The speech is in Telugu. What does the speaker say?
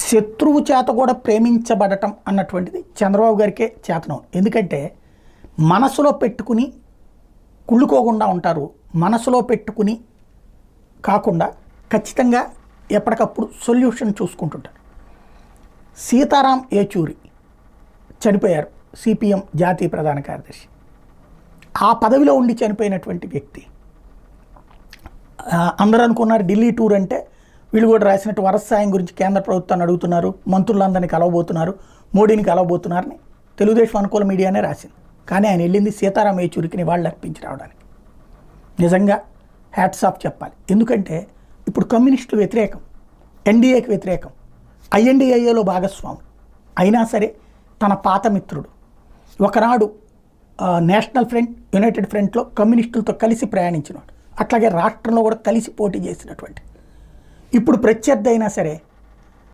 శత్రువు చేత కూడా ప్రేమించబడటం అన్నటువంటిది చంద్రబాబు గారికే చేతనం. ఎందుకంటే మనసులో పెట్టుకుని కుళ్ళుకోకుండా ఉంటారు. మనసులో పెట్టుకుని కాకుండా ఖచ్చితంగా ఎప్పటికప్పుడు సొల్యూషన్ చూసుకుంటుంటారు. సీతారాం ఏచూరి చనిపోయారు, సిపిఎం జాతీయ ప్రధాన కార్యదర్శి. ఆ పదవిలో ఉండి చనిపోయినటువంటి వ్యక్తి. అందరూ అనుకున్నారు ఢిల్లీ టూర్ అంటే వీళ్ళు కూడా రాసినట్టు వరద సాయం గురించి కేంద్ర ప్రభుత్వాన్ని అడుగుతున్నారు, మంత్రులందరినీ కలవబోతున్నారు, మోడీని కలవబోతున్నారని తెలుగుదేశం అనుకూల మీడియానే రాసింది. కానీ ఆయన వెళ్ళింది సీతారాం ఏచూరికి నివాళులు అర్పించి రావడానికి. నిజంగా హ్యాట్స్ ఆఫ్ చెప్పాలి. ఎందుకంటే ఇప్పుడు కమ్యూనిస్టులు వ్యతిరేకం, ఎన్డీఏకి వ్యతిరేకం, ఐఎన్డీఏలో భాగస్వామి అయినా సరే తన పాత మిత్రుడు. ఒకనాడు నేషనల్ ఫ్రంట్, యునైటెడ్ ఫ్రంట్లో కమ్యూనిస్టులతో కలిసి ప్రయాణించినాడు. అట్లాగే రాష్ట్రంలో కూడా కలిసి పోటీ చేసినటువంటి ఇప్పుడు ప్రత్యర్థి అయినా సరే